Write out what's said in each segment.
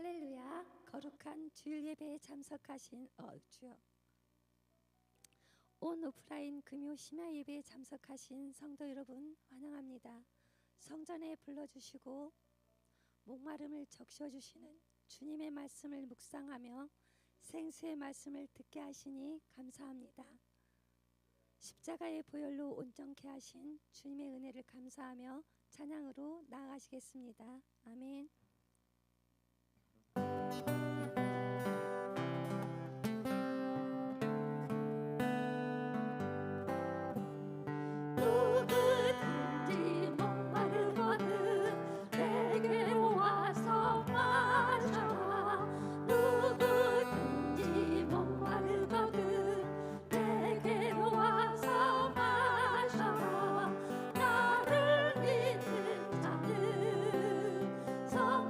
할렐루야. 거룩한 주일 예배에 참석하신 주여, 온 오프라인 금요 심야 예배에 참석하신 성도 여러분 환영합니다. 성전에 불러주시고 목마름을 적셔주시는 주님의 말씀을 묵상하며 생수의 말씀을 듣게 하시니 감사합니다. 십자가의 보혈로 온전케 하신 주님의 은혜를 감사하며 찬양으로 나아가시겠습니다. 아멘. 누구든지 목마르거든 내게로 와서 마셔라. 누구든지 목마르거든 내게로 와서 마셔라. 나를 믿는 자는 성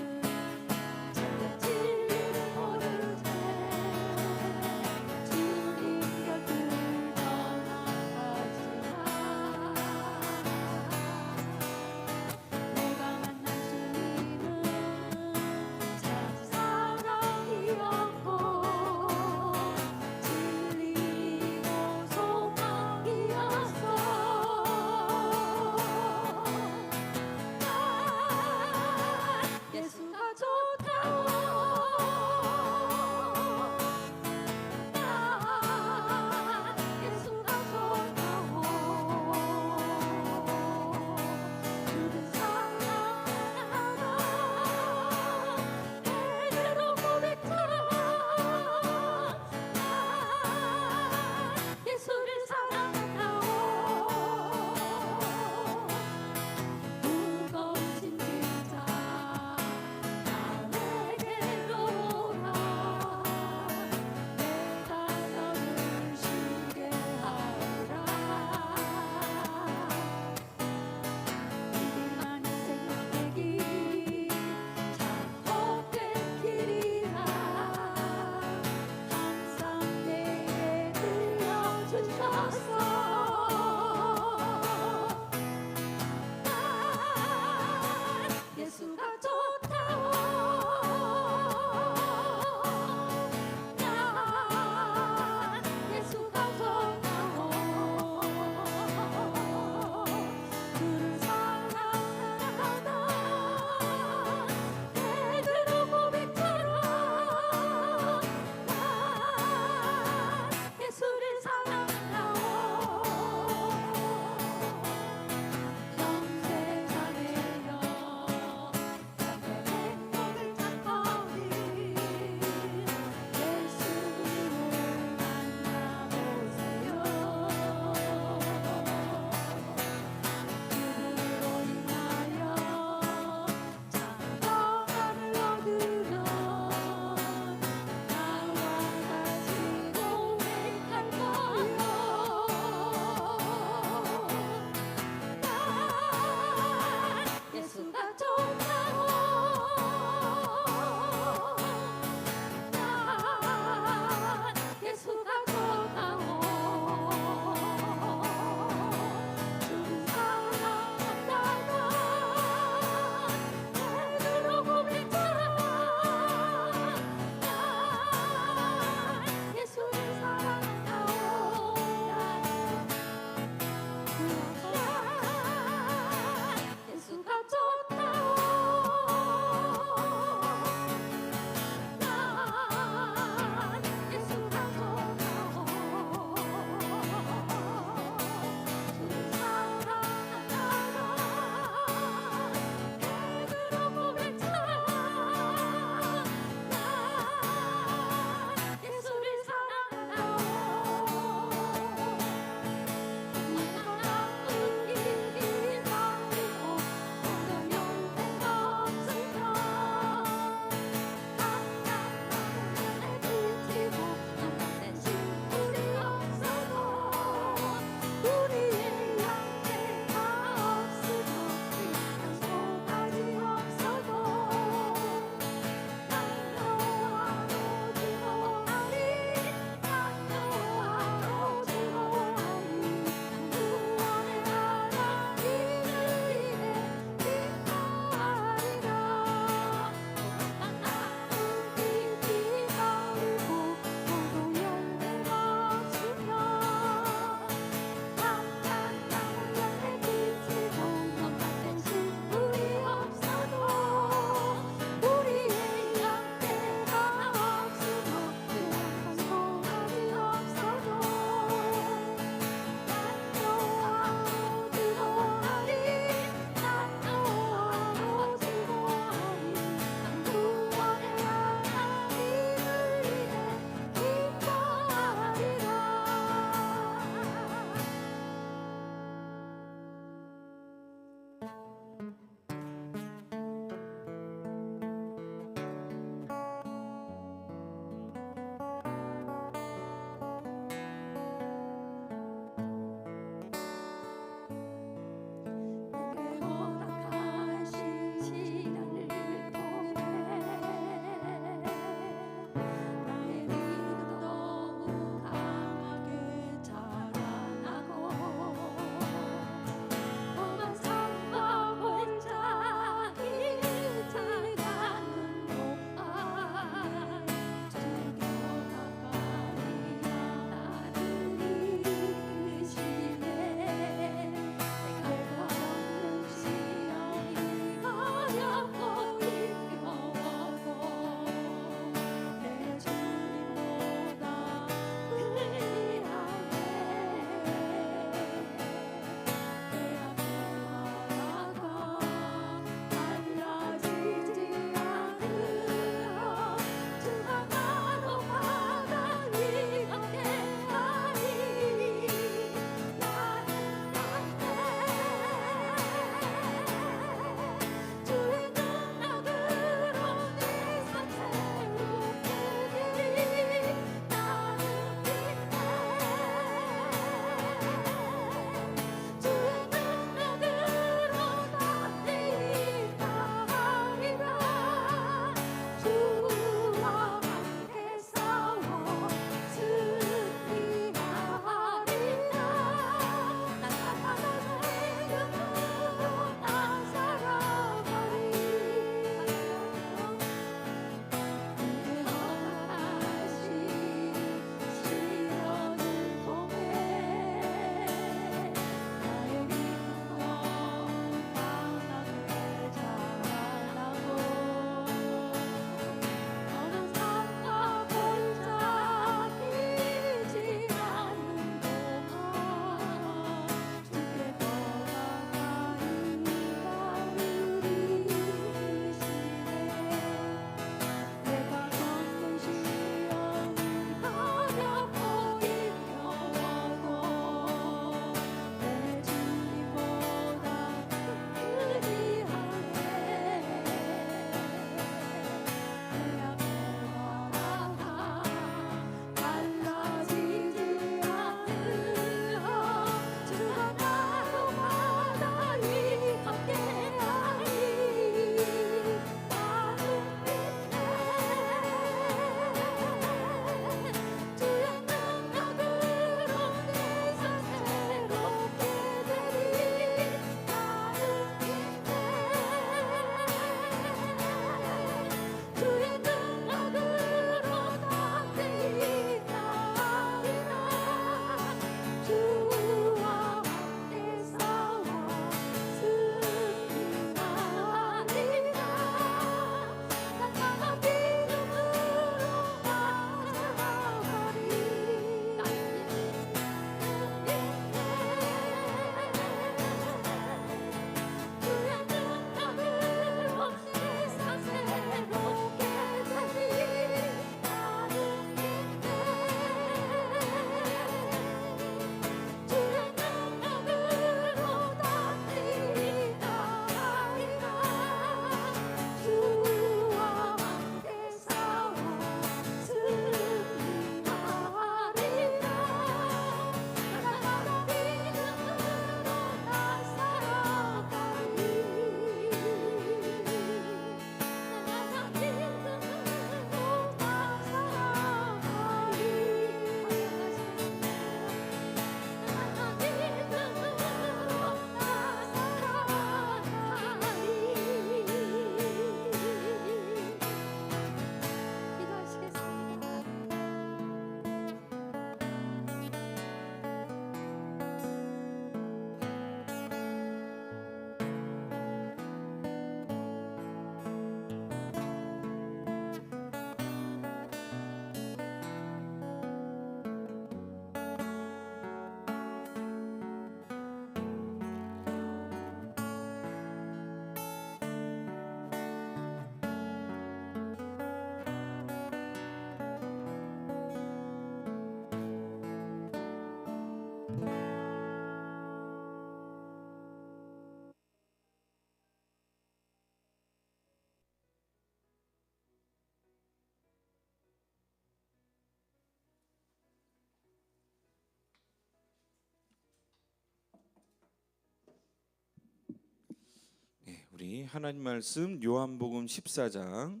우리 하나님 말씀 요한복음 14장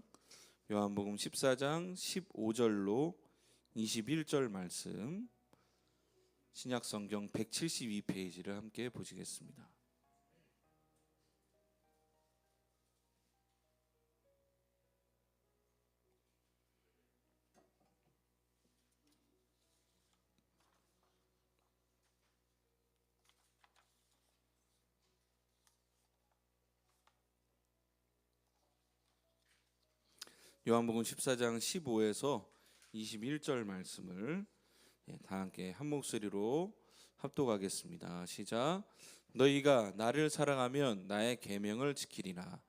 15절로 21절 말씀, 신약 성경 172페이지를 함께 보시겠습니다. 요한복음 14장 15에서 21절 말씀을 다 함께 한 목소리로 합독하겠습니다. 시작. 너희가 나를 사랑하면 나의 계명을 지키리라.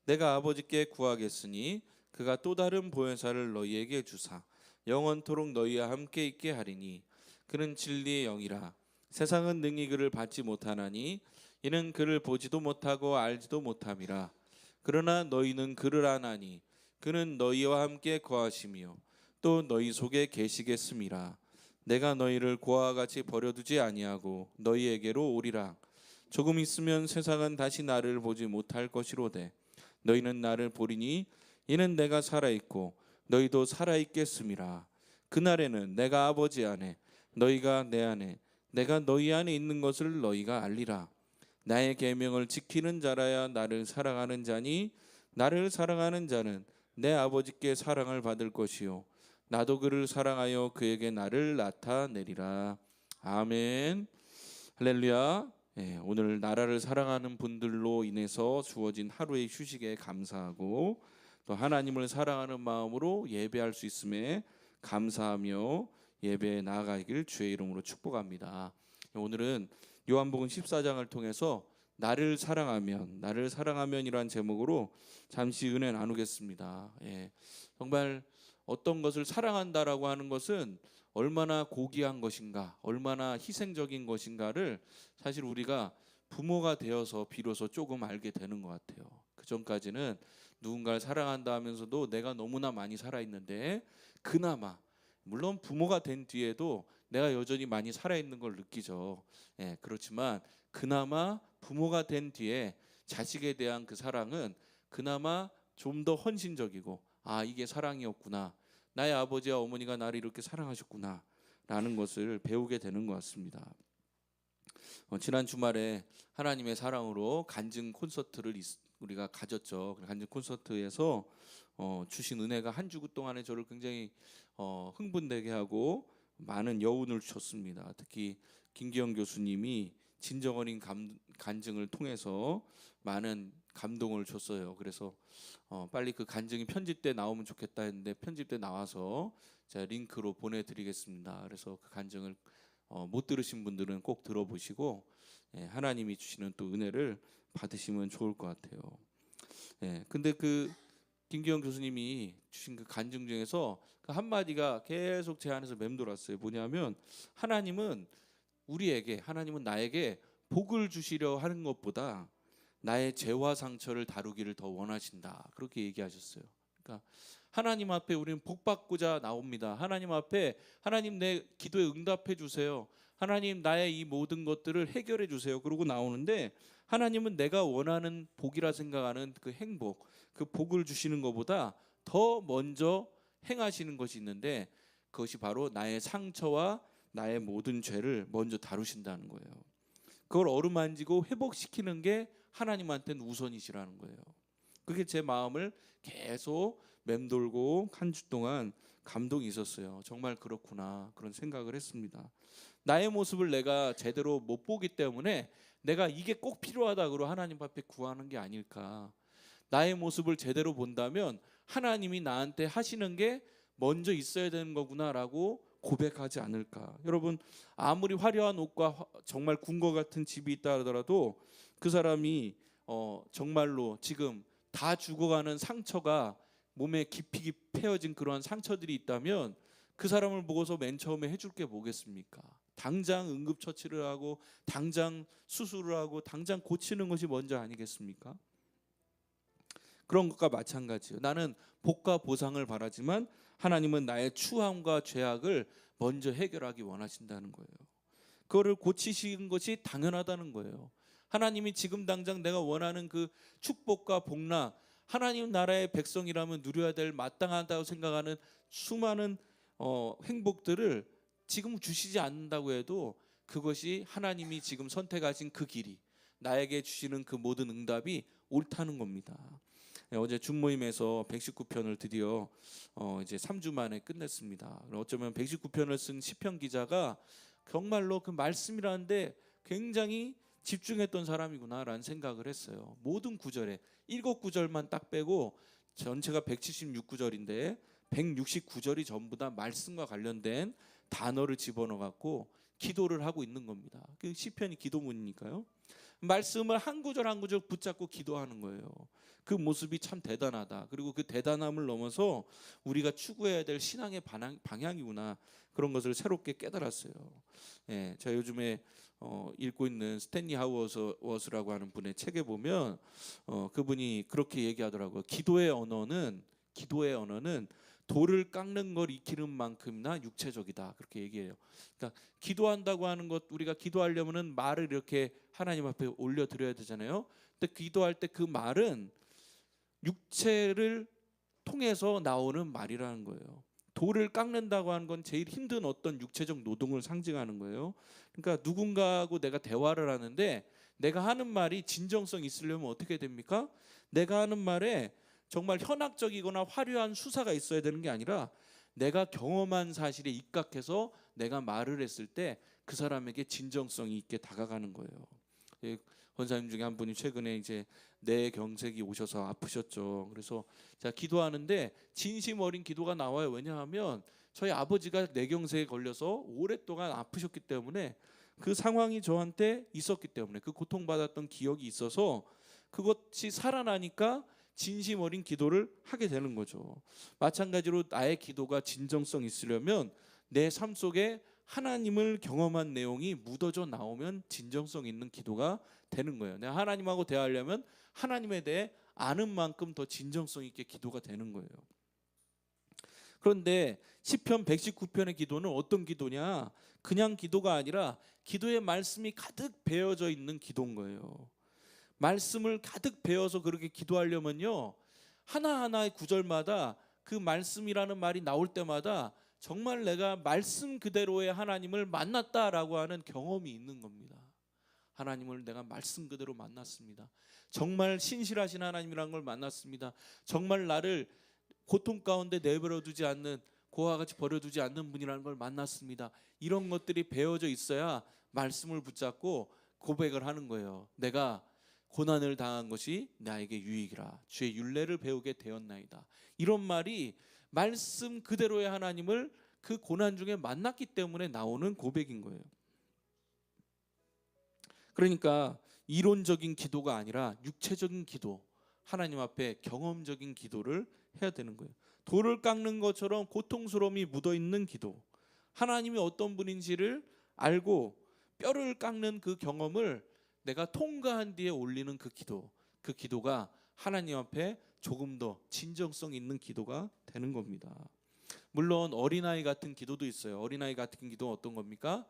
내가 아버지께 구하겠으니 그가 또 다른 보혜사를 너희에게 주사 영원토록 너희와 함께 있게 하리니 그는 진리의 영이라. 세상은 능히 그를 받지 못하나니 이는 그를 보지도 못하고 알지도 못함이라. 그러나 너희는 그를 아나니 그는 너희와 함께 거하시며 또 너희 속에 계시겠음이라. 내가 너희를 고아와 같이 버려두지 아니하고 너희에게로 오리라. 조금 있으면 세상은 다시 나를 보지 못할 것이로되 너희는 나를 보리니 이는 내가 살아있고 너희도 살아있겠음이라. 그날에는 내가 아버지 안에 너희가 내 안에 내가 너희 안에 있는 것을 너희가 알리라. 나의 계명을 지키는 자라야 나를 사랑하는 자니 나를 사랑하는 자는 내 아버지께 사랑을 받을 것이요 나도 그를 사랑하여 그에게 나를 나타내리라. 아멘. 할렐루야. 오늘 나라를 사랑하는 분들로 인해서 주어진 하루의 휴식에 감사하고 또 하나님을 사랑하는 마음으로 예배할 수 있음에 감사하며 예배에 나아가길 주의 이름으로 축복합니다. 오늘은 요한복음 14장을 통해서 나를 사랑하면이란 제목으로 잠시 은혜 나누겠습니다. 정말 어떤 것을 사랑한다라고 하는 것은 얼마나 고귀한 것인가, 얼마나 희생적인 것인가를 사실 우리가 부모가 되어서 비로소 조금 알게 되는 것 같아요. 그 전까지는 누군가를 사랑한다 하면서도 내가 너무나 많이 살아있는데 그나마 물론 부모가 된 뒤에도 내가 여전히 많이 살아있는 걸 느끼죠. 그렇지만 그나마 부모가 된 뒤에 자식에 대한 그 사랑은 그나마 좀 더 헌신적이고 이게 사랑이었구나. 나의 아버지와 어머니가 나를 이렇게 사랑하셨구나 라는 것을 배우게 되는 것 같습니다. 지난 주말에 하나님의 사랑으로 간증 콘서트를 우리가 가졌죠. 간증 콘서트에서 주신 은혜가 한 주 동안에 저를 굉장히 흥분되게 하고 많은 여운을 줬습니다. 특히 김기영 교수님이 진정 어린 간증을 통해서 많은 감동을 줬어요. 그래서 빨리 그 간증이 편집돼 나오면 좋겠다 했는데 편집돼 나와서 제가 링크로 보내드리겠습니다. 그래서 그 간증을 못 들으신 분들은 꼭 들어보시고 하나님이 주시는 또 은혜를 받으시면 좋을 것 같아요. 근데 그 김기영 교수님이 주신 그 간증 중에서 그 한마디가 계속 제 안에서 맴돌았어요. 뭐냐면 하나님은 나에게 복을 주시려 하는 것보다 나의 죄와 상처를 다루기를 더 원하신다. 그렇게 얘기하셨어요. 그러니까 하나님 앞에 우리는 복 받고자 나옵니다. 하나님 앞에 하나님 내 기도에 응답해 주세요. 하나님 나의 이 모든 것들을 해결해 주세요. 그러고 나오는데 하나님은 내가 원하는 복이라 생각하는 그 행복, 그 복을 주시는 것보다 더 먼저 행하시는 것이 있는데 그것이 바로 나의 상처와 나의 모든 죄를 먼저 다루신다는 거예요. 그걸 어루만지고 회복시키는 게 하나님한테는 우선이시라는 거예요. 그게 제 마음을 계속 맴돌고 한 주 동안 감동이 있었어요. 정말 그렇구나 그런 생각을 했습니다. 나의 모습을 내가 제대로 못 보기 때문에 내가 이게 꼭 필요하다고 하나님 앞에 구하는 게 아닐까. 나의 모습을 제대로 본다면 하나님이 나한테 하시는 게 먼저 있어야 되는 거구나라고 고백하지 않을까. 여러분 아무리 화려한 옷과 정말 궁궐 같은 집이 있다 하더라도 그 사람이 정말로 지금 다 죽어가는 상처가 몸에 깊이 패어진 그러한 상처들이 있다면 그 사람을 보고서 맨 처음에 해줄 게 뭐겠습니까? 당장 응급처치를 하고 당장 수술을 하고 당장 고치는 것이 먼저 아니겠습니까? 그런 것과 마찬가지예요. 나는 복과 보상을 바라지만 하나님은 나의 추함과 죄악을 먼저 해결하기 원하신다는 거예요. 그거를 고치시는 것이 당연하다는 거예요. 하나님이 지금 당장 내가 원하는 그 축복과 복락, 하나님 나라의 백성이라면 누려야 될 마땅하다고 생각하는 수많은 행복들을 지금 주시지 않는다고 해도 그것이 하나님이 지금 선택하신 그 길이, 나에게 주시는 그 모든 응답이 옳다는 겁니다. 어제 줌모임에서 119편을 드디어 이제 3주 만에 끝냈습니다. 어쩌면 119편을 쓴 시편 기자가 정말로 그 말씀이라는데 굉장히 집중했던 사람이구나라는 생각을 했어요. 모든 구절에 7구절만 딱 빼고 전체가 176구절인데 169절이 전부 다 말씀과 관련된 단어를 집어넣어 갖고 기도를 하고 있는 겁니다. 그 시편이 기도문이니까요. 말씀을 한 구절 한 구절 붙잡고 기도하는 거예요. 그 모습이 참 대단하다. 그리고 그 대단함을 넘어서 우리가 추구해야 될 신앙의 방향이구나, 그런 것을 새롭게 깨달았어요. 예, 제가 요즘에 읽고 있는 스탠리 하우어스라고 하는 분의 책에 보면 그분이 그렇게 얘기하더라고요. 기도의 언어는 돌을 깎는 걸 익히는 만큼이나 육체적이다, 그렇게 얘기해요. 그러니까 기도한다고 하는 것, 우리가 기도하려면은 말을 이렇게 하나님 앞에 올려 드려야 되잖아요. 근데 기도할 때 그 말은 육체를 통해서 나오는 말이라는 거예요. 돌을 깎는다고 하는 건 제일 힘든 어떤 육체적 노동을 상징하는 거예요. 그러니까 누군가하고 내가 대화를 하는데 내가 하는 말이 진정성 있으려면 어떻게 됩니까? 내가 하는 말에 정말 현학적이거나 화려한 수사가 있어야 되는 게 아니라 내가 경험한 사실에 입각해서 내가 말을 했을 때 그 사람에게 진정성이 있게 다가가는 거예요. 권사님 중에 한 분이 최근에 이제 뇌경색이 오셔서 아프셨죠. 그래서 제가 기도하는데 진심 어린 기도가 나와요. 왜냐하면 저희 아버지가 뇌경색에 걸려서 오랫동안 아프셨기 때문에, 그 상황이 저한테 있었기 때문에, 그 고통받았던 기억이 있어서 그것이 살아나니까 진심 어린 기도를 하게 되는 거죠. 마찬가지로 나의 기도가 진정성 있으려면 내 삶 속에 하나님을 경험한 내용이 묻어져 나오면 진정성 있는 기도가 되는 거예요. 내가 하나님하고 대화하려면 하나님에 대해 아는 만큼 더 진정성 있게 기도가 되는 거예요. 그런데 시편 119편의 기도는 어떤 기도냐? 그냥 기도가 아니라 기도의 말씀이 가득 배어져 있는 기도인 거예요. 말씀을 가득 배워서 그렇게 기도하려면요, 하나하나의 구절마다 그 말씀이라는 말이 나올 때마다 정말 내가 말씀 그대로의 하나님을 만났다라고 하는 경험이 있는 겁니다. 하나님을 내가 말씀 그대로 만났습니다. 정말 신실하신 하나님이라는 걸 만났습니다. 정말 나를 고통 가운데 내버려 두지 않는, 고와 같이 버려두지 않는 분이라는 걸 만났습니다. 이런 것들이 배어져 있어야 말씀을 붙잡고 고백을 하는 거예요. 내가 고난을 당한 것이 나에게 유익이라, 주의 율례를 배우게 되었나이다. 이런 말이 말씀 그대로의 하나님을 그 고난 중에 만났기 때문에 나오는 고백인 거예요. 그러니까 이론적인 기도가 아니라 육체적인 기도, 하나님 앞에 경험적인 기도를 해야 되는 거예요. 돌을 깎는 것처럼 고통스러움이 묻어있는 기도, 하나님이 어떤 분인지를 알고 뼈를 깎는 그 경험을 내가 통과한 뒤에 올리는 그 기도가 하나님 앞에 조금 더 진정성 있는 기도가 되는 겁니다. 물론 어린아이 같은 기도도 있어요. 어린아이 같은 기도는 어떤 겁니까?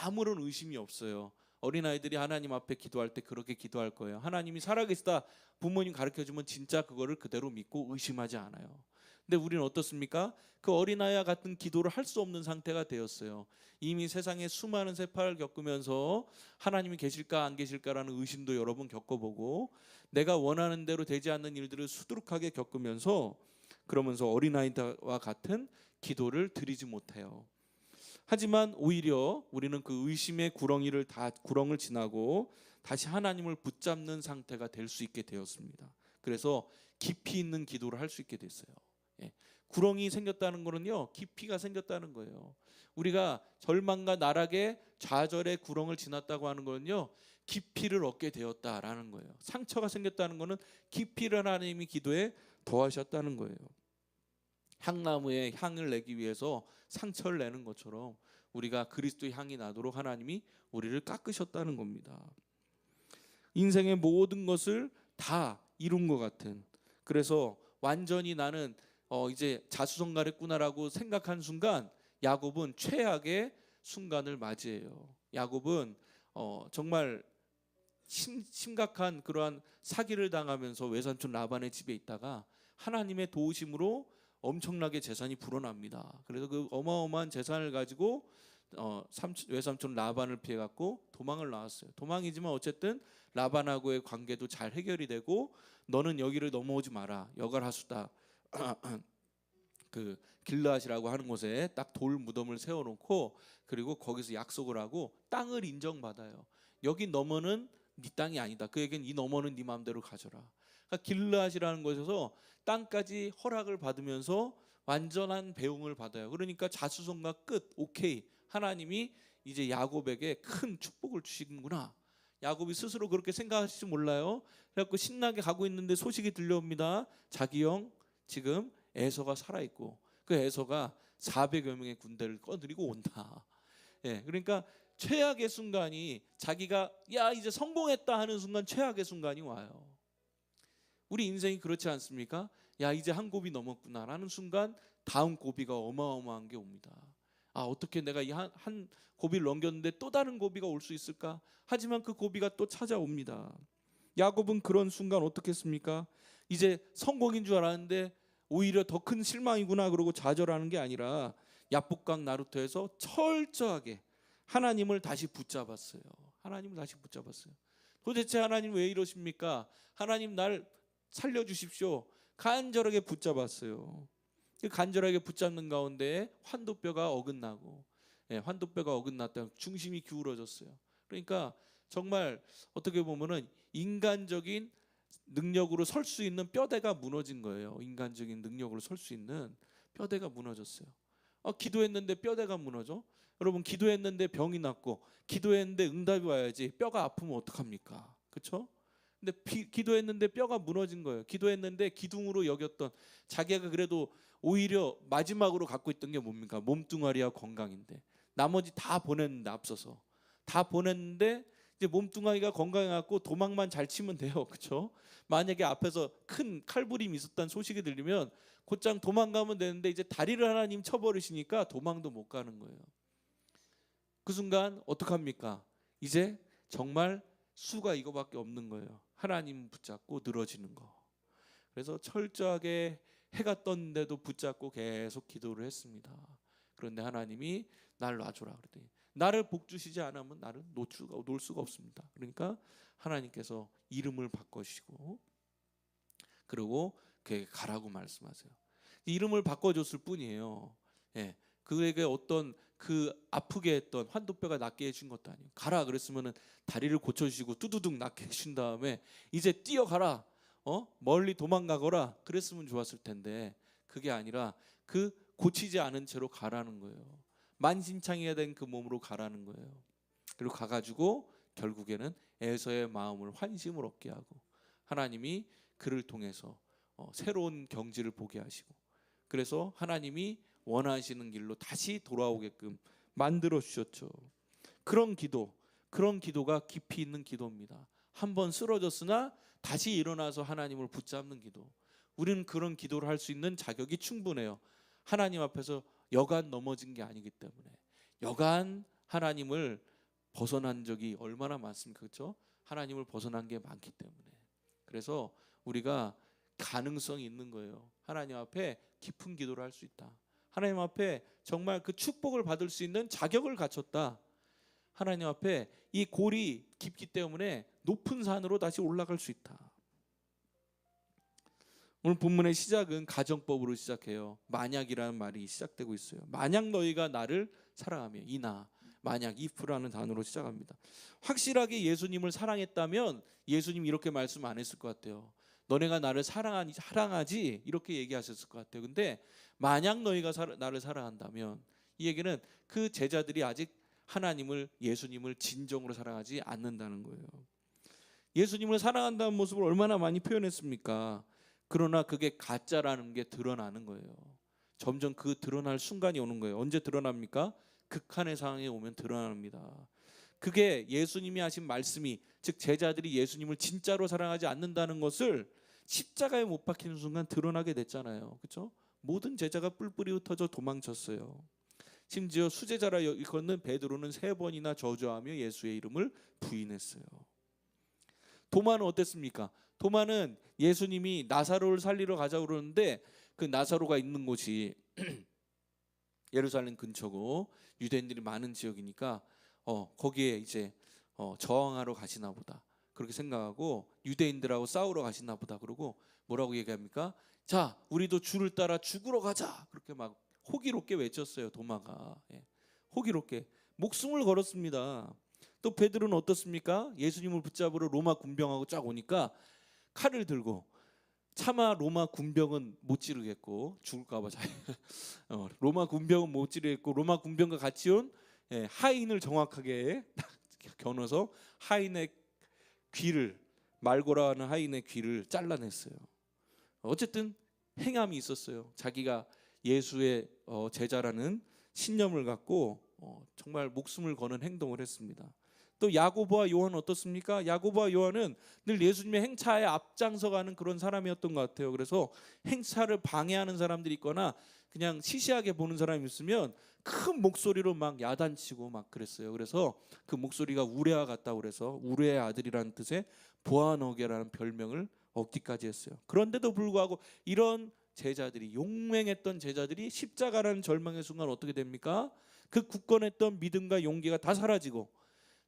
아무런 의심이 없어요. 어린아이들이 하나님 앞에 기도할 때 그렇게 기도할 거예요. 하나님이 살아계시다 부모님 가르쳐주면 진짜 그거를 그대로 믿고 의심하지 않아요. 근데 우리는 어떻습니까? 그 어린아이와 같은 기도를 할 수 없는 상태가 되었어요. 이미 세상에 수많은 세파를 겪으면서 하나님이 계실까 안 계실까라는 의심도 여러 번 겪어보고, 내가 원하는 대로 되지 않는 일들을 수두룩하게 겪으면서, 그러면서 어린아이와 같은 기도를 드리지 못해요. 하지만 오히려 우리는 그 의심의 구렁을 지나고 다시 하나님을 붙잡는 상태가 될 수 있게 되었습니다. 그래서 깊이 있는 기도를 할 수 있게 됐어요. 구렁이 생겼다는 거는요, 깊이가 생겼다는 거예요. 우리가 절망과 나락의 좌절의 구렁을 지났다고 하는 거는요, 깊이를 얻게 되었다라는 거예요. 상처가 생겼다는 거는 깊이를 하나님이 기도에 더하셨다는 거예요. 향나무에 향을 내기 위해서 상처를 내는 것처럼 우리가 그리스도의 향이 나도록 하나님이 우리를 깎으셨다는 겁니다. 인생의 모든 것을 다 이룬 것 같은, 그래서 완전히 나는 이제 자수성가했구나라고 생각한 순간 야곱은 최악의 순간을 맞이해요. 야곱은 정말 심각한 그러한 사기를 당하면서 외삼촌 라반의 집에 있다가 하나님의 도우심으로 엄청나게 재산이 불어납니다. 그래서 그 어마어마한 재산을 가지고 외삼촌 라반을 피해 갖고 도망을 나왔어요. 도망이지만 어쨌든 라반하고의 관계도 잘 해결이 되고, 너는 여기를 넘어오지 마라, 여갈하수다 그 길르앗이라고 하는 곳에 딱 돌 무덤을 세워놓고, 그리고 거기서 약속을 하고 땅을 인정받아요. 여기 너머는 네 땅이 아니다. 그에겐 이 너머는 네 마음대로 가져라. 그러니까 길르앗이라는 곳에서 땅까지 허락을 받으면서 완전한 배웅을 받아요. 그러니까 자수성가 끝, 오케이. 하나님이 이제 야곱에게 큰 축복을 주시는구나. 야곱이 스스로 그렇게 생각하실지 몰라요. 그래갖고 신나게 가고 있는데 소식이 들려옵니다. 자기 형 지금 에서가 살아있고, 그 에서가 400여 명의 군대를 꺼들이고 온다. 예, 그러니까 최악의 순간이, 자기가 야 이제 성공했다 하는 순간 최악의 순간이 와요. 우리 인생이 그렇지 않습니까? 야 이제 한 고비 넘었구나 라는 순간 다음 고비가 어마어마한 게 옵니다. 아, 어떻게 내가 이 한 고비를 넘겼는데 또 다른 고비가 올 수 있을까? 하지만 그 고비가 또 찾아옵니다. 야곱은 그런 순간 어떻게 했습니까? 이제 성공인 줄 알았는데 오히려 더 큰 실망이구나 그러고 좌절하는 게 아니라 야복강 나루터에서 철저하게 하나님을 다시 붙잡았어요. 하나님을 다시 붙잡았어요. 도대체 하나님 왜 이러십니까? 하나님 날 살려주십시오. 간절하게 붙잡았어요. 간절하게 붙잡는 가운데 환도뼈가 어긋나고, 환도뼈가 어긋났다, 중심이 기울어졌어요. 그러니까 정말 어떻게 보면은 인간적인 능력으로 설 수 있는 뼈대가 무너진 거예요. 인간적인 능력으로 설 수 있는 뼈대가 무너졌어요. 기도했는데 뼈대가 무너져? 여러분, 기도했는데 병이 났고, 기도했는데 응답이 와야지 뼈가 아프면 어떡합니까? 그렇죠? 근데 기도했는데 뼈가 무너진 거예요. 기도했는데 기둥으로 여겼던, 자기가 그래도 오히려 마지막으로 갖고 있던 게 뭡니까? 몸뚱아리와 건강인데, 나머지 다 보냈는데, 앞서서 다 보냈는데 이제 몸뚱아리가 건강해갖고 도망만 잘 치면 돼요. 그렇죠? 만약에 앞에서 큰 칼부림이 있었다는 소식이 들리면 곧장 도망가면 되는데, 이제 다리를 하나님 쳐버리시니까 도망도 못 가는 거예요. 그 순간 어떡합니까? 이제 정말 수가 이거밖에 없는 거예요. 하나님 붙잡고 늘어지는 거. 그래서 철저하게 해가 떴는데도 붙잡고 계속 기도를 했습니다. 그런데 하나님이 날 놔줘라 그랬더니, 나를 복 주시지 않으면 나를 놓을 수가 없습니다. 그러니까 하나님께서 이름을 바꿔주시고, 그리고 그에게 가라고 말씀하세요. 이름을 바꿔줬을 뿐이에요. 예, 그에게 어떤 그 아프게 했던 환도뼈가 낫게 해준 것도 아니에요. 가라 그랬으면은 다리를 고쳐주시고 뚜두둑 낫게 해준 다음에 이제 뛰어가라, 멀리 도망가거라 그랬으면 좋았을 텐데, 그게 아니라 그 고치지 않은 채로 가라는 거예요. 만신창이가 된 그 몸으로 가라는 거예요. 그리고 가가지고 결국에는 에서의 마음을 환심을 얻게 하고, 하나님이 그를 통해서 새로운 경지를 보게 하시고, 그래서 하나님이 원하시는 길로 다시 돌아오게끔 만들어 주셨죠. 그런 기도가 깊이 있는 기도입니다. 한번 쓰러졌으나 다시 일어나서 하나님을 붙잡는 기도. 우리는 그런 기도를 할 수 있는 자격이 충분해요. 하나님 앞에서 여간 넘어진 게 아니기 때문에. 여간 하나님을 벗어난 적이 얼마나 많습니까? 그렇죠? 하나님을 벗어난 게 많기 때문에. 그래서 우리가 가능성이 있는 거예요. 하나님 앞에 깊은 기도를 할 수 있다. 하나님 앞에 정말 그 축복을 받을 수 있는 자격을 갖췄다. 하나님 앞에 이 골이 깊기 때문에 높은 산으로 다시 올라갈 수 있다. 오늘 본문의 시작은 가정법으로 시작해요. 만약이라는 말이 시작되고 있어요. 만약 너희가 나를 사랑하며, 이나, 만약, if라는 단어로 시작합니다. 확실하게 예수님을 사랑했다면 예수님 이렇게 말씀 안 했을 것 같아요. 너네가 나를 사랑하지 이렇게 얘기하셨을 것 같아요. 근데 만약 너희가 나를 사랑한다면, 이 얘기는 그 제자들이 아직 예수님을 진정으로 사랑하지 않는다는 거예요. 예수님을 사랑한다는 모습을 얼마나 많이 표현했습니까? 그러나 그게 가짜라는 게 드러나는 거예요. 점점 그 드러날 순간이 오는 거예요. 언제 드러납니까? 극한의 상황에 오면 드러납니다. 그게 예수님이 하신 말씀이, 즉 제자들이 예수님을 진짜로 사랑하지 않는다는 것을 십자가에 못 박히는 순간 드러나게 됐잖아요. 그렇죠? 모든 제자가 뿔뿔이 흩어져 도망쳤어요. 심지어 수제자라 일컫는 베드로는 3번이나 저주하며 예수의 이름을 부인했어요. 도마는 어땠습니까? 도마는 예수님이 나사로를 살리러 가자고 그러는데 그 나사로가 있는 곳이 예루살렘 근처고 유대인들이 많은 지역이니까 거기에 이제 저항하러 가시나 보다 그렇게 생각하고 유대인들하고 싸우러 가시나 보다 그러고 뭐라고 얘기합니까? 자, 우리도 주를 따라 죽으러 가자 그렇게 막 호기롭게 외쳤어요. 도마가 호기롭게 목숨을 걸었습니다. 또 베드로는 어떻습니까? 예수님을 붙잡으러 로마 군병하고 쫙 오니까 칼을 들고 차마 로마 군병은 못 찌르겠고 죽을까봐 로마 군병은 못 찌르겠고 로마 군병과 같이 온 하인을 정확하게 겨눠서 하인의 귀를 말고라 하는 하인의 귀를 잘라냈어요. 어쨌든 행함이 있었어요. 자기가 예수의 제자라는 신념을 갖고 정말 목숨을 거는 행동을 했습니다. 또 야고보와 요한은 어떻습니까? 야고보와 요한은 늘 예수님의 행차에 앞장서가는 그런 사람이었던 것 같아요. 그래서 행차를 방해하는 사람들이 있거나 그냥 시시하게 보는 사람이 있으면 큰 목소리로 막 야단치고 막 그랬어요. 그래서 그 목소리가 우레와 같다고 그래서 우레의 아들이라는 뜻의 보아너게라는 별명을 얻기까지 했어요. 그런데도 불구하고 이런 제자들이 용맹했던 제자들이 십자가라는 절망의 순간 어떻게 됩니까? 그 굳건했던 믿음과 용기가 다 사라지고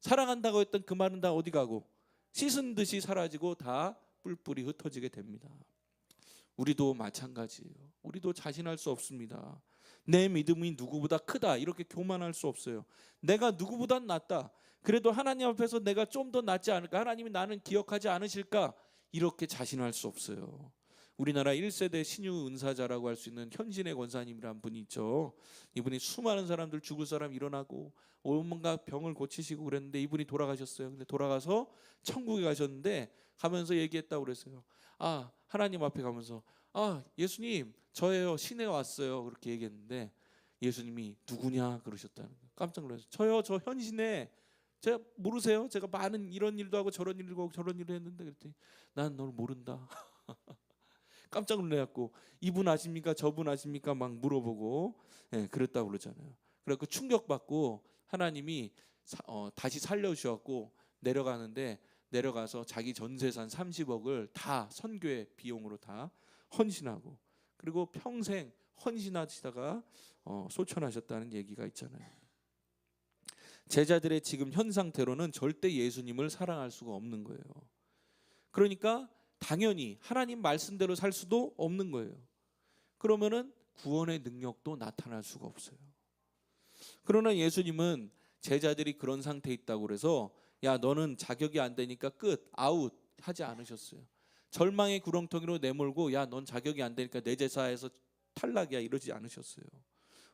사랑한다고 했던 그 말은 다 어디 가고 씻은 듯이 사라지고 다 뿔뿔이 흩어지게 됩니다. 우리도 마찬가지예요. 우리도 자신할 수 없습니다. 내 믿음이 누구보다 크다 이렇게 교만할 수 없어요. 내가 누구보단 낫다. 그래도 하나님 앞에서 내가 좀 더 낫지 않을까? 하나님이 나는 기억하지 않으실까? 이렇게 자신할 수 없어요. 우리나라 1세대 신유 은사자라고 할 수 있는 현진의 권사님이라는 분이 있죠. 이분이 수많은 사람들 죽을 사람 일어나고 온갖 병을 고치시고 그랬는데 이분이 돌아가셨어요. 근데 돌아가서 천국에 가셨는데 가면서 얘기했다고 그랬어요. 하나님 앞에 가면서 예수님 저예요. 시내 왔어요. 그렇게 얘기했는데 예수님이 누구냐 그러셨다는 거예요. 깜짝 놀랐어요. 저요. 저 현신에 제가 모르세요? 제가 많은 이런 일도 하고 저런 일도 하고 저런 일을 했는데 그랬더니 난 널 모른다. 깜짝 놀래갖고 이분 아십니까? 저분 아십니까? 막 물어보고 그랬다고 그러잖아요. 그래갖고 충격받고 하나님이 다시 살려주셨고 내려가는데 내려가서 자기 전 재산 30억을 다 선교의 비용으로 다 헌신하고 그리고 평생 헌신하시다가 소천하셨다는 얘기가 있잖아요. 제자들의 지금 현 상태로는 절대 예수님을 사랑할 수가 없는 거예요. 그러니까 당연히 하나님 말씀대로 살 수도 없는 거예요. 그러면은 구원의 능력도 나타날 수가 없어요. 그러나 예수님은 제자들이 그런 상태에 있다고 그래서 야 너는 자격이 안 되니까 끝 아웃 하지 않으셨어요. 절망의 구렁텅이로 내몰고 야 넌 자격이 안 되니까 내 제사에서 탈락이야 이러지 않으셨어요.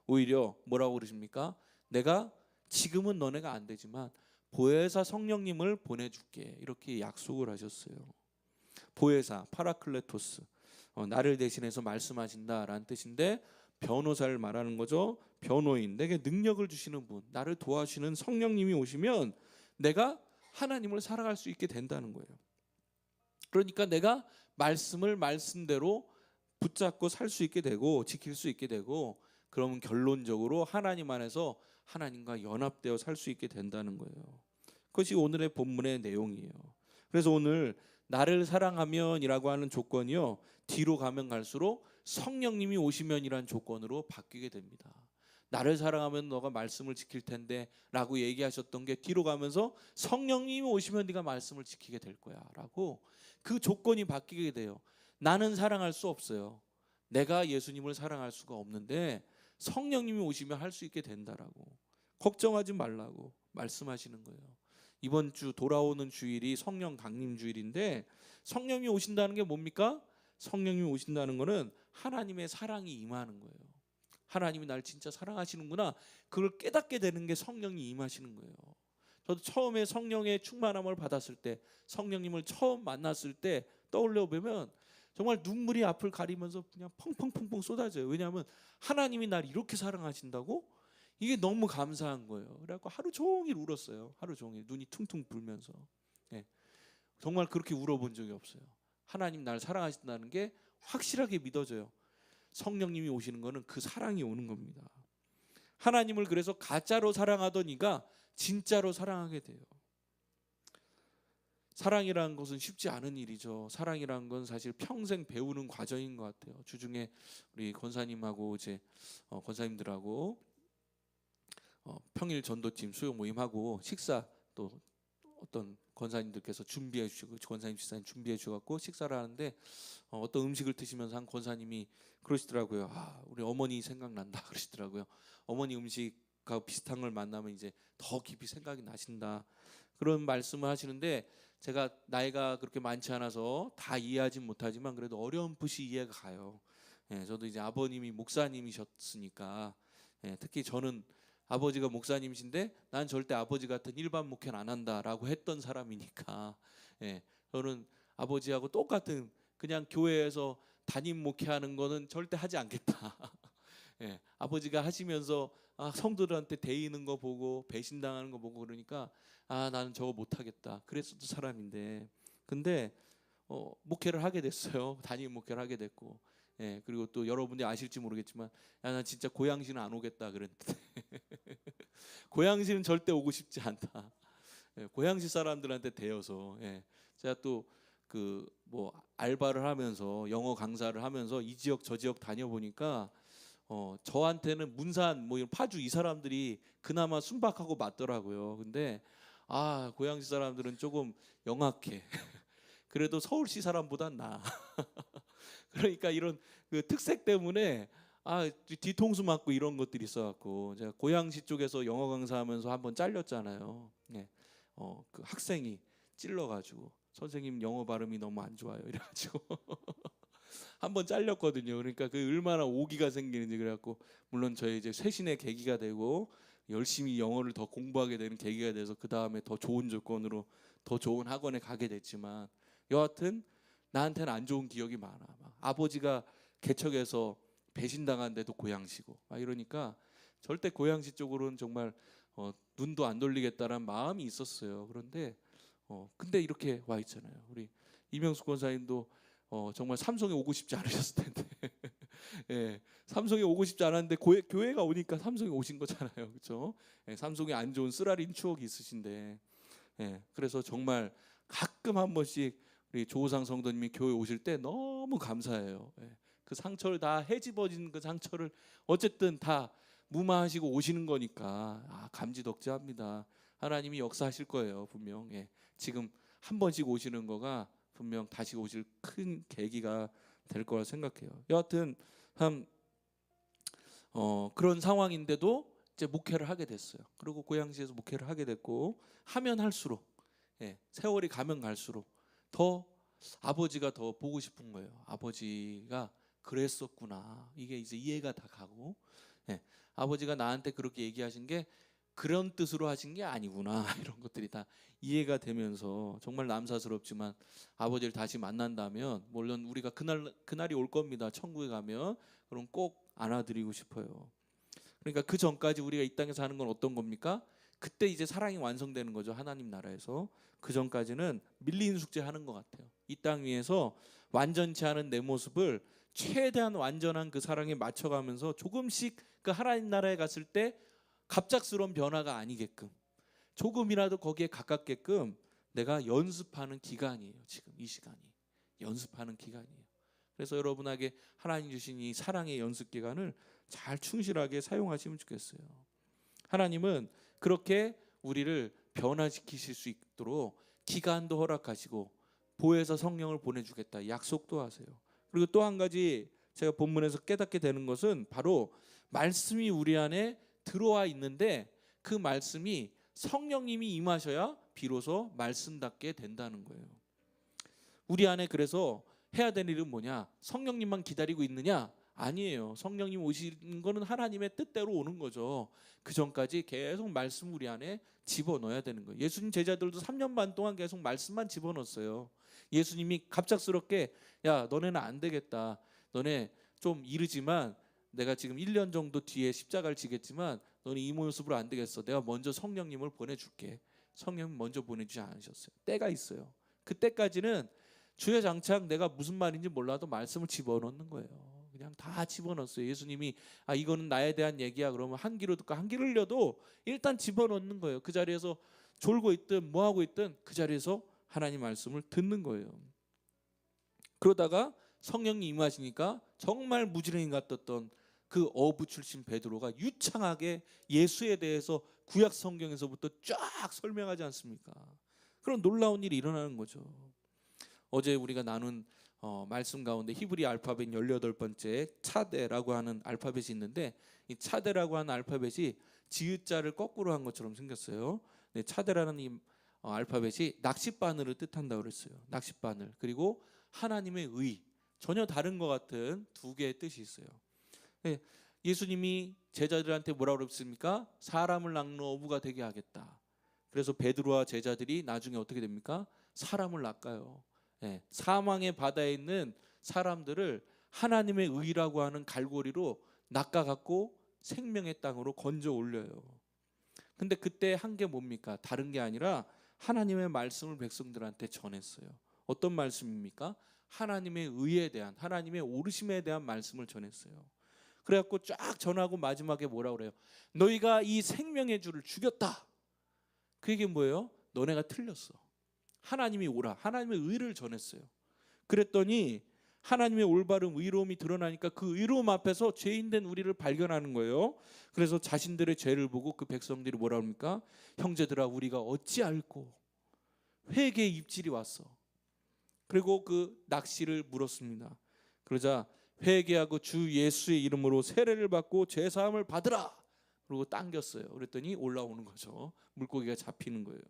오히려 뭐라고 그러십니까? 내가 지금은 너네가 안 되지만 보혜사 성령님을 보내줄게 이렇게 약속을 하셨어요. 보혜사 파라클레토스 나를 대신해서 말씀하신다라는 뜻인데 변호사를 말하는 거죠. 변호인 내게 능력을 주시는 분 나를 도와주시는 성령님이 오시면 내가 하나님을 살아갈 수 있게 된다는 거예요. 그러니까 내가 말씀을 말씀대로 붙잡고 살 수 있게 되고 지킬 수 있게 되고 그러면 결론적으로 하나님 안에서 하나님과 연합되어 살 수 있게 된다는 거예요. 그것이 오늘의 본문의 내용이에요. 그래서 오늘 나를 사랑하면이라고 하는 조건이요 뒤로 가면 갈수록 성령님이 오시면이라는 조건으로 바뀌게 됩니다. 나를 사랑하면 너가 말씀을 지킬 텐데 라고 얘기하셨던 게 뒤로 가면서 성령님이 오시면 네가 말씀을 지키게 될 거야 라고 그 조건이 바뀌게 돼요. 나는 사랑할 수 없어요. 내가 예수님을 사랑할 수가 없는데 성령님이 오시면 할 수 있게 된다라고 걱정하지 말라고 말씀하시는 거예요. 이번 주 돌아오는 주일이 성령 강림 주일인데 성령이 오신다는 게 뭡니까? 성령님이 오신다는 거는 하나님의 사랑이 임하는 거예요. 하나님이 나를 진짜 사랑하시는구나 그걸 깨닫게 되는 게 성령이 임하시는 거예요. 저도 처음에 성령의 충만함을 받았을 때 성령님을 처음 만났을 때 떠올려 보면 정말 눈물이 앞을 가리면서 그냥 펑펑펑펑 쏟아져요. 왜냐하면 하나님이 날 이렇게 사랑하신다고? 이게 너무 감사한 거예요. 그래갖고 하루 종일 울었어요. 하루 종일 눈이 퉁퉁 불면서 정말 그렇게 울어본 적이 없어요. 하나님 날 사랑하신다는 게 확실하게 믿어져요. 성령님이 오시는 거는 그 사랑이 오는 겁니다. 하나님을 그래서 가짜로 사랑하던 이가 진짜로 사랑하게 돼요. 사랑이라는 것은 쉽지 않은 일이죠. 사랑이라는 건 사실 평생 배우는 과정인 것 같아요. 주중에 우리 권사님하고 이제 권사님들하고 평일 전도팀 수요 모임하고 식사 또 어떤 권사님들께서 준비해 주시고 권사님 집사님 준비해 주갖고 식사를 하는데 어떤 음식을 드시면서 한 권사님이 그러시더라고요. 아, 우리 어머니 생각난다 그러시더라고요. 어머니 음식하고 비슷한 걸 만나면 이제 더 깊이 생각이 나신다. 그런 말씀을 하시는데 제가 나이가 그렇게 많지 않아서 다 이해하진 못하지만 그래도 어렴풋이 이해가 가요. 예, 저도 이제 아버님이 목사님이셨으니까 특히 저는 아버지가 목사님이신데 난 절대 아버지 같은 일반 목회는 안 한다라고 했던 사람이니까 저는 아버지하고 똑같은 그냥 교회에서 담임 목회하는 거는 절대 하지 않겠다. 아버지가 하시면서 성도들한테 대이는 거 보고 배신당하는 거 보고 그러니까 나는 저거 못하겠다 그랬었던 사람인데 근데 목회를 하게 됐어요. 담임 목회를 하게 됐고 그리고 또 여러분들이 아실지 모르겠지만 나 진짜 고양시는 안 오겠다 그랬는데 고양시는 절대 오고 싶지 않다. 고양시 사람들한테 대여서 제가 또 그 뭐 알바를 하면서 영어 강사를 하면서 이 지역 저 지역 다녀보니까 저한테는 문산 뭐 이런 파주 이 사람들이 그나마 순박하고 맞더라고요. 근데 고양시 사람들은 조금 영악해. 그래도 서울시 사람보단 나아. 그러니까 이런 그 특색 때문에 뒤통수 맞고 이런 것들이 있어갖고 제가 고양시 쪽에서 영어 강사하면서 한번 잘렸잖아요. 그 학생이 찔러가지고 선생님 영어 발음이 너무 안 좋아요 이래가지고 한번 잘렸거든요. 그러니까 그 얼마나 오기가 생기는지 그래갖고 물론 저희 이제 쇄신의 계기가 되고 열심히 영어를 더 공부하게 되는 계기가 돼서 그 다음에 더 좋은 조건으로 더 좋은 학원에 가게 됐지만 여하튼 나한테는 안 좋은 기억이 많아. 막 아버지가 개척해서 배신당한 데도 고양시고 이러니까 절대 고양시 쪽으로는 정말 눈도 안 돌리겠다라는 마음이 있었어요. 그런데 근데 이렇게 와 있잖아요. 우리 이명숙 권사님도 정말 삼성에 오고 싶지 않으셨을 텐데 삼성에 오고 싶지 않았는데 교회가 오니까 삼성에 오신 거잖아요. 그렇죠? 삼성에 안 좋은 쓰라린 추억이 있으신데 그래서 정말 가끔 한 번씩 우리 조우상 성도님이 교회 오실 때 너무 감사해요. 그 상처를 다 헤집어진 그 상처를 어쨌든 다 무마하시고 오시는 거니까 감지덕지합니다. 하나님이 역사하실 거예요. 분명 지금 한 번씩 오시는 거가 분명 다시 오실 큰 계기가 될 거라 생각해요. 여하튼 참 그런 상황인데도 이제 목회를 하게 됐어요. 그리고 고양시에서 목회를 하게 됐고 하면 할수록 세월이 가면 갈수록 더 아버지가 더 보고 싶은 거예요. 아버지가 그랬었구나. 이게 이제 이해가 다 가고 아버지가 나한테 그렇게 얘기하신 게 그런 뜻으로 하신 게 아니구나. 이런 것들이 다 이해가 되면서 정말 남사스럽지만 아버지를 다시 만난다면 물론 우리가 그날이 올 겁니다. 천국에 가면 그럼 꼭 안아드리고 싶어요. 그러니까 그 전까지 우리가 이 땅에 사는 건 어떤 겁니까? 그때 이제 사랑이 완성되는 거죠. 하나님 나라에서. 그 전까지는 밀린 숙제하는 것 같아요. 이 땅 위에서 완전치 않은 내 모습을 최대한 완전한 그 사랑에 맞춰가면서 조금씩 그 하나님 나라에 갔을 때 갑작스러운 변화가 아니게끔 조금이라도 거기에 가깝게끔 내가 연습하는 기간이에요. 지금 이 시간이 연습하는 기간이에요. 그래서 여러분에게 하나님 주신 이 사랑의 연습 기간을 잘 충실하게 사용하시면 좋겠어요. 하나님은 그렇게 우리를 변화시키실 수 있도록 기간도 허락하시고 보혜사 성령을 보내주겠다 약속도 하세요. 그리고 또 한 가지 제가 본문에서 깨닫게 되는 것은 바로 말씀이 우리 안에 들어와 있는데 그 말씀이 성령님이 임하셔야 비로소 말씀답게 된다는 거예요. 우리 안에 그래서 해야 되는 일은 뭐냐? 성령님만 기다리고 있느냐? 아니에요. 성령님 오시는 거는 하나님의 뜻대로 오는 거죠. 그 전까지 계속 말씀 우리 안에 집어넣어야 되는 거예요. 예수님 제자들도 3년 반 동안 계속 말씀만 집어넣었어요. 예수님이 갑작스럽게 야 너네는 안 되겠다. 너네 좀 이르지만 내가 지금 1년 정도 뒤에 십자가를 지겠지만 너는 이 모습으로 안 되겠어. 내가 먼저 성령님을 보내줄게. 성령님 먼저 보내주지 않으셨어요. 때가 있어요. 그때까지는 주야장창 내가 무슨 말인지 몰라도 말씀을 집어넣는 거예요. 그냥 다 집어넣었어요. 예수님이 이거는 나에 대한 얘기야 그러면 한 귀로 듣고 한 귀를 흘려도 일단 집어넣는 거예요. 그 자리에서 졸고 있든 뭐하고 있든 그 자리에서 하나님 말씀을 듣는 거예요. 그러다가 성령이 임하시니까 정말 무지랭이 같았던 그 어부 출신 베드로가 유창하게 예수에 대해서 구약 성경에서부터 쫙 설명하지 않습니까? 그런 놀라운 일이 일어나는 거죠. 어제 우리가 나눈 말씀 가운데 히브리 알파벳 18번째 차데라고 하는 알파벳이 있는데, 이 차데라고 하는 알파벳이 지읒자를 거꾸로 한 것처럼 생겼어요. 네, 차데라는 이 알파벳이 낚싯바늘을 뜻한다고 그랬어요. 낚싯바늘. 그리고 하나님의 의, 전혀 다른 것 같은 두 개의 뜻이 있어요. 네, 예수님이 제자들한테 뭐라고 그랬습니까? 사람을 낚는 어부가 되게 하겠다. 그래서 베드로와 제자들이 나중에 어떻게 됩니까? 사람을 낚아요. 네, 사망의 바다에 있는 사람들을 하나님의 의라고 하는 갈고리로 낚아갖고 생명의 땅으로 건져 올려요. 근데 그때 한 게 뭡니까? 다른 게 아니라 하나님의 말씀을 백성들한테 전했어요. 어떤 말씀입니까? 하나님의 의에 대한, 하나님의 오르심에 대한 말씀을 전했어요. 그래갖고 쫙 전하고 마지막에 뭐라고 그래요? 너희가 이 생명의 주를 죽였다. 그 얘기는 뭐예요? 너네가 틀렸어. 하나님이 오라. 하나님의 의를 전했어요. 그랬더니 하나님의 올바른 의로움이 드러나니까 그 의로움 앞에서 죄인된 우리를 발견하는 거예요. 그래서 자신들의 죄를 보고 그 백성들이 뭐라 합니까? 형제들아, 우리가 어찌알고 회개의 입질이 왔어. 그리고 그 낚시를 물었습니다. 그러자 회개하고 주 예수의 이름으로 세례를 받고 죄 사함을 받으라. 그리고 당겼어요. 그랬더니 올라오는 거죠. 물고기가 잡히는 거예요.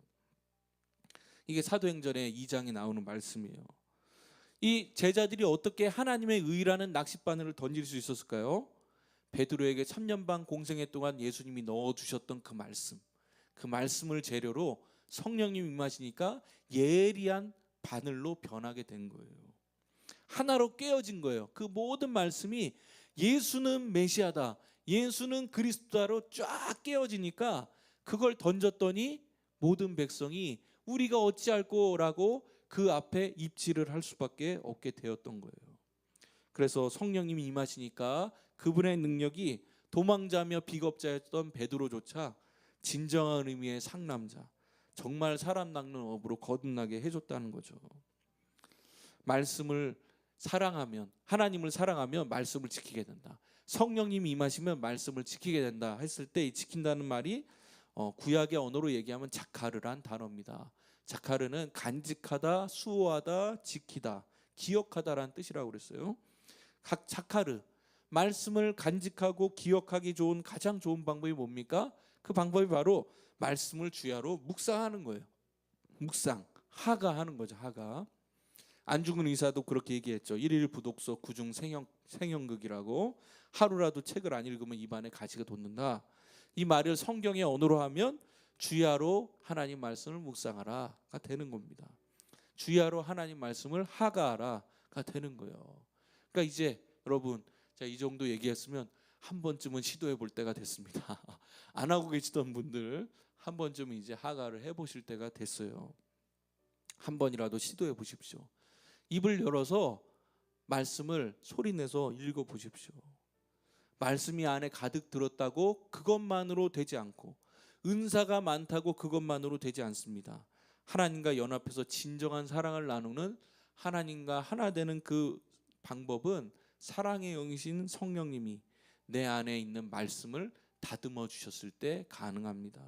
이게 사도행전의 2장에 나오는 말씀이에요. 이 제자들이 어떻게 하나님의 의라는 낚싯바늘을 던질 수 있었을까요? 베드로에게 3년 반 공생애 동안 예수님이 넣어주셨던 그 말씀을 재료로 성령님 임하시니까 예리한 바늘로 변하게 된 거예요. 하나로 깨어진 거예요. 그 모든 말씀이 예수는 메시아다, 예수는 그리스도다로 쫙 깨어지니까 그걸 던졌더니 모든 백성이 우리가 어찌할꼬 라고 그 앞에 입질을 할 수밖에 없게 되었던 거예요. 그래서 성령님이 임하시니까 그분의 능력이 도망자며 비겁자였던 베드로조차 진정한 의미의 상남자, 정말 사람 낚는 업으로 거듭나게 해줬다는 거죠. 말씀을 사랑하면, 하나님을 사랑하면 말씀을 지키게 된다. 성령님이 임하시면 말씀을 지키게 된다 했을 때 이 지킨다는 말이 구약의 언어로 얘기하면 자카르란 단어입니다. 자카르는 간직하다, 수호하다, 지키다, 기억하다라는 뜻이라고 그랬어요. 각 자카르, 말씀을 간직하고 기억하기 좋은 가장 좋은 방법이 뭡니까? 그 방법이 바로 말씀을 주야로 묵상하는 거예요. 묵상, 하가하는 거죠. 하가. 안중근 의사도 그렇게 얘기했죠. 일일 부독서 구중 생형극이라고. 하루라도 책을 안 읽으면 입안에 가시가 돋는다. 이 말을 성경의 언어로 하면 주야로 하나님 말씀을 묵상하라가 되는 겁니다. 주야로 하나님 말씀을 하가하라가 되는 거예요. 그러니까 이제 여러분, 자, 이 정도 얘기했으면 한 번쯤은 시도해 볼 때가 됐습니다. 안 하고 계시던 분들 한 번쯤은 이제 하가를 해보실 때가 됐어요. 한 번이라도 시도해 보십시오. 입을 열어서 말씀을 소리내서 읽어 보십시오. 말씀이 안에 가득 들었다고 그것만으로 되지 않고, 은사가 많다고 그것만으로 되지 않습니다. 하나님과 연합해서 진정한 사랑을 나누는, 하나님과 하나 되는 그 방법은 사랑의 영이신 성령님이 내 안에 있는 말씀을 다듬어 주셨을 때 가능합니다.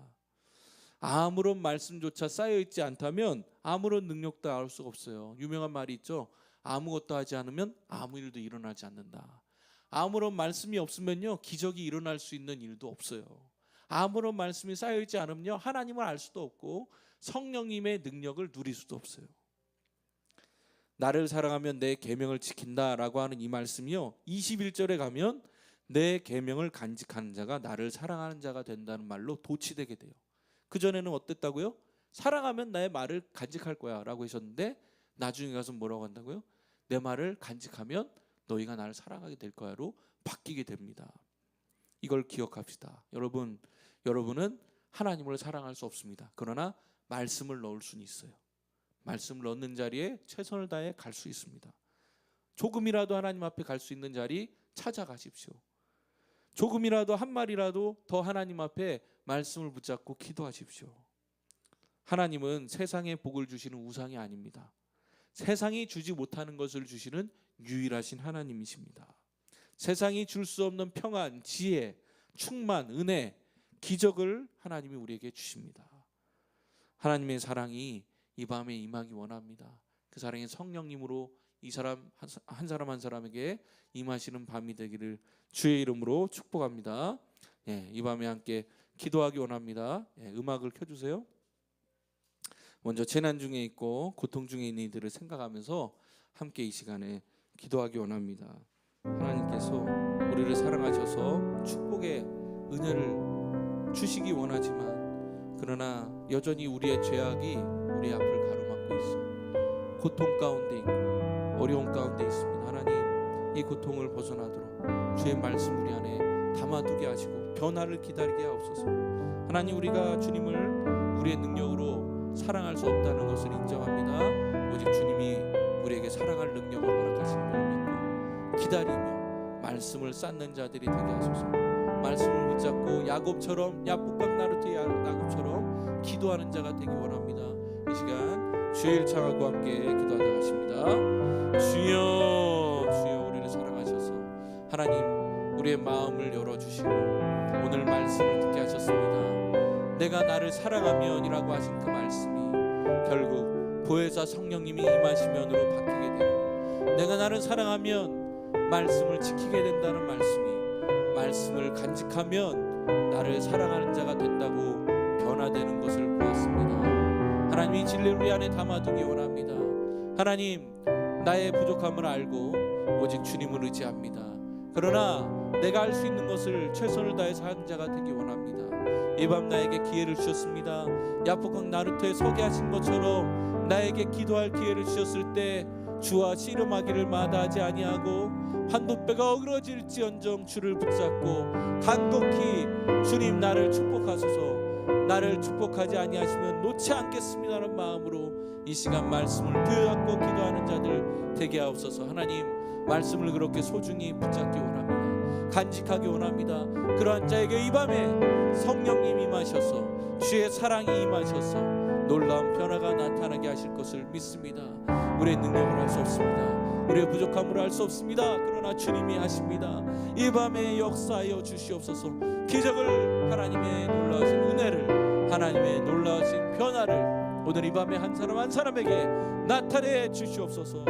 아무런 말씀조차 쌓여있지 않다면 아무런 능력도 알 수가 없어요. 유명한 말이 있죠. 아무것도 하지 않으면 아무 일도 일어나지 않는다. 아무런 말씀이 없으면요, 기적이 일어날 수 있는 일도 없어요. 아무런 말씀이 쌓여있지 않으면요, 하나님을 알 수도 없고 성령님의 능력을 누릴 수도 없어요. 나를 사랑하면 내 계명을 지킨다라고 하는 이 말씀이요, 21절에 가면 내 계명을 간직하는 자가 나를 사랑하는 자가 된다는 말로 도치되게 돼요. 그전에는 어땠다고요? 사랑하면 나의 말을 간직할 거야 라고 하셨는데, 나중에 가서 뭐라고 한다고요? 내 말을 간직하면 너희가 나를 사랑하게 될 거야로 바뀌게 됩니다. 이걸 기억합시다. 여러분은 하나님을 사랑할 수 없습니다. 그러나 말씀을 넣을 수는 있어요. 말씀을 넣는 자리에 최선을 다해 갈 수 있습니다. 조금이라도 하나님 앞에 갈 수 있는 자리 찾아가십시오. 조금이라도 한 말이라도 더 하나님 앞에 말씀을 붙잡고 기도하십시오. 하나님은 세상에 복을 주시는 우상이 아닙니다. 세상이 주지 못하는 것을 주시는 유일하신 하나님이십니다. 세상이 줄 수 없는 평안, 지혜, 충만, 은혜, 기적을 하나님이 우리에게 주십니다. 하나님의 사랑이 이 밤에 임하기 원합니다. 그 사랑이 성령님으로 이 사람 한 사람 한 사람에게 임하시는 밤이 되기를 주의 이름으로 축복합니다. 이 밤에 함께 기도하기 원합니다. 음악을 켜주세요. 먼저 재난 중에 있고 고통 중에 있는 이들을 생각하면서 함께 이 시간에 기도하기 원합니다. 하나님께서 우리를 사랑하셔서 축복의 은혜를 주시기 원하지만 그러나 여전히 우리의 죄악이 우리 앞을 가로막고 있어 고통 가운데 있고 어려움 가운데 있습니다. 하나님, 이 고통을 벗어나도록 주의 말씀 우리 안에 담아두게 하시고 변화를 기다리게 하옵소서. 하나님, 우리가 주님을 우리의 능력으로 사랑할 수 없다는 것을 인정합니다. 오직 주님이 우리에게 사랑할 능력을 허락하시는 걸 믿고 기다리며 말씀을 쌓는 자들이 되게 하소서. 말씀을 붙잡고 야곱처럼 야복강 나루트 야곱처럼 기도하는 자가 되기 원합니다. 이 시간 주일 창하고 함께 기도하다 가십니다. 주여, 주여, 우리를 사랑하셔서 하나님 우리의 마음을 열어주시고 오늘 말씀을 듣게 하셨습니다. 내가 나를 사랑하면이라고 하신 그 말씀이 결국 보혜사 성령님이 임하시면으로 바뀌게 되고 내가 나를 사랑하면 말씀을 지키게 된다는 말씀을 간직하면 나를 사랑하는 자가 된다고 변화되는 것을 보았습니다. 하나님, 이 진리를 우리 안에 담아두기 원합니다. 하나님, 나의 부족함을 알고 오직 주님을 의지합니다. 그러나 내가 할 수 있는 것을 최선을 다해서 하는 자가 되기 원합니다. 이 밤 나에게 기회를 주셨습니다. 야복강 나루터에 서게 하신 것처럼 나에게 기도할 기회를 주셨을 때 주와 씨름하기를 마다하지 아니하고 환도뼈가 어그러질지언정 주를 붙잡고 간곡히 주님 나를 축복하소서, 나를 축복하지 아니하시면 놓지 않겠습니다라는 마음으로 이 시간 말씀을 부여잡고 기도하는 자들 되게 하옵소서. 하나님, 말씀을 그렇게 소중히 붙잡기 원합니다. 간직하기 원합니다. 그러한 자에게 이 밤에 성령님 임하셔서 주의 사랑이 임하셔서 놀라운 변화가 나타나게 하실 것을 믿습니다. 우리의 능력을 할 수 없습니다. 우리의 부족함으로 할 수 없습니다. 그러나 주님이 하십니다. 이 밤에 역사하여 주시옵소서. 기적을, 하나님의 놀라우신 은혜를, 하나님의 놀라우신 변화를 오늘 이 밤에 한 사람 한 사람에게 나타내 주시옵소서.